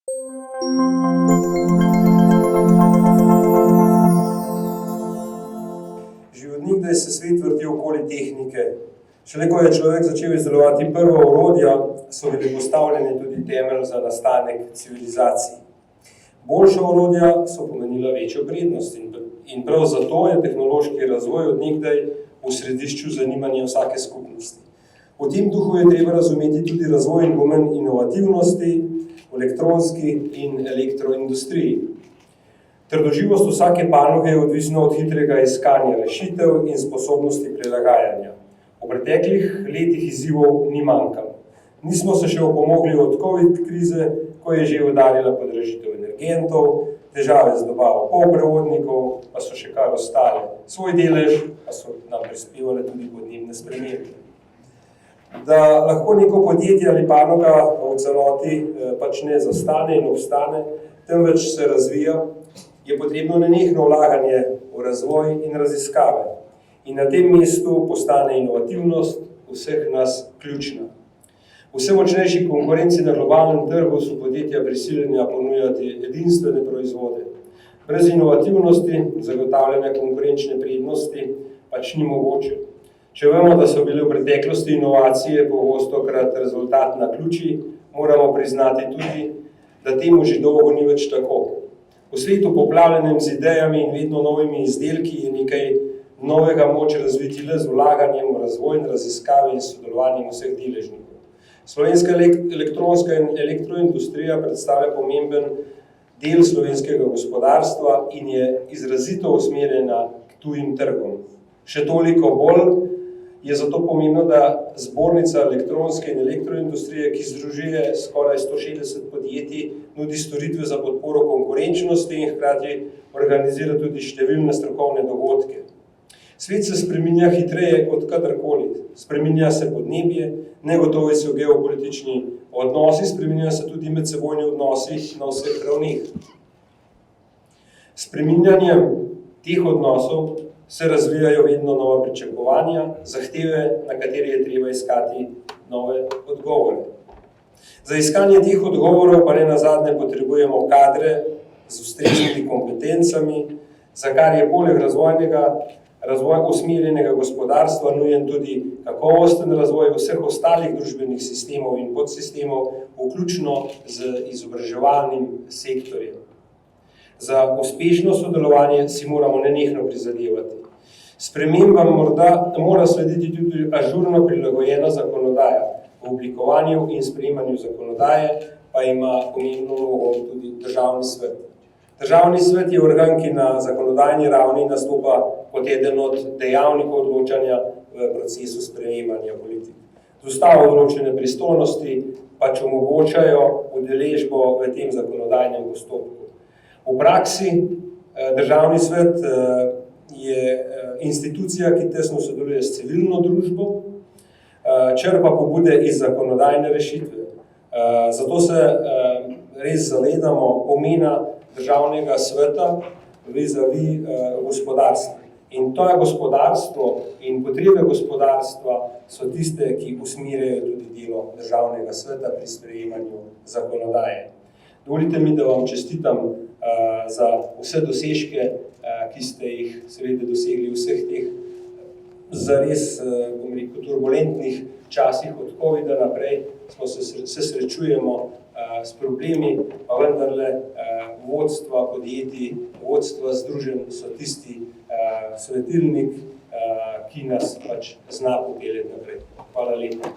Že od nikdaj se svet vrti okoli tehnike. Šele ko je človek začel izdelovati prva orodja, so bili postavljeni tudi temelj za nastanek civilizacij. Boljša orodja so pomenila večjo prednost in prav zato je tehnološki razvoj od nikdaj v središču zanimanja vsake skupnosti. V tem duhu je treba razumeti tudi razvoj in pomen inovativnosti v elektronski in elektroindustriji. Trdoživost vsake panoge je odvisna od hitrega iskanja rešitev in sposobnosti prilagajanja. V preteklih letih izzivov ni manjkalo. Nismo se še opomogli od COVID krize, ko je že udarila podražitev energentov, težave z dobavo polprevodnikov, pa so še kar ostale. Svoj delež pa so nam prispevale tudi podnebne spremembe. Da lahko neko podjetje ali panoga v celoti pač ne zastane in obstane, temveč se razvija, je potrebno nenehno vlaganje v razvoj in raziskave. In na tem mestu postane inovativnost vseh nas ključna. Vse močnejši konkurenci na globalnem trgu so podjetja prisiljena ponujati edinstvene proizvode. Brez inovativnosti, zagotavljanja konkurenčne prednosti pač ni mogoče. Če vemo, da so bile v preteklosti inovacije pogostokrat rezultat naključij, moramo priznati tudi, da temu že dolgo ni več tako. V svetu poplavljenem z idejami in vedno novimi izdelki je nekaj novega moč razviti le z vlaganjem v razvoj in raziskave in sodelovanjem vseh deležnikov. Slovenska elektronska in elektroindustrija predstavlja pomemben del slovenskega gospodarstva in je izrazito usmerjena k tujim trgom. Še toliko bolj je zato pomembno, da Zbornica elektronske in elektroindustrije, ki združuje skoraj 160 podjetij, nudi storitve za podporo konkurenčnosti in hkrati organizira tudi številne strokovne dogodke. Svet se spreminja hitreje kot kadarkoli. Spreminja se podnebje, negotovi so geopolitični odnosi, spreminja se tudi medsebojni odnosi na vseh ravneh. Spreminjanjem teh odnosov se razvijajo vedno nova pričakovanja, zahteve, na katere je treba iskati nove odgovore. Za iskanje teh odgovorov pa ne nazadnje potrebujemo kadre z ustreznimi kompetencami, za kar je poleg razvoja usmerjenega gospodarstva nujen tudi kakovosten razvoj vseh ostalih družbenih sistemov in podsistemov, vključno z izobraževalnim sektorjem. Za uspešno sodelovanje si moramo nenehno prizadevati. Spremembam mora slediti tudi ažurno prilagojena zakonodaja. V oblikovanju in sprejemanju zakonodaje pa ima pomembno vlogo tudi Državni svet. Državni svet je organ, ki na zakonodajni ravni nastopa kot eden od dejavnikov odločanja v procesu sprejemanja politik. Z ustavo določene pristojnosti pač omogočajo udeležbo v tem zakonodajnem postopku. V praksi Državni svet je institucija, ki tesno sodeluje s civilno družbo, črpa pobude iz zakonodajne rešitve. Zato se res zavedamo pomena Državnega sveta vizavi gospodarstva. In to je gospodarstvo in potrebe gospodarstva so tiste, ki usmerjajo tudi delo Državnega sveta pri sprejemanju zakonodaje. Dovolite mi, da vam čestitam za vse dosežke, ki ste jih seveda dosegli v vseh teh zares, turbulentnih časih od COVID-a naprej. Se srečujemo s problemi, pa vendarle vodstva podjetij, vodstva združenj so tisti svetilnik, ki nas pač zna popeljati naprej. Hvala lepa.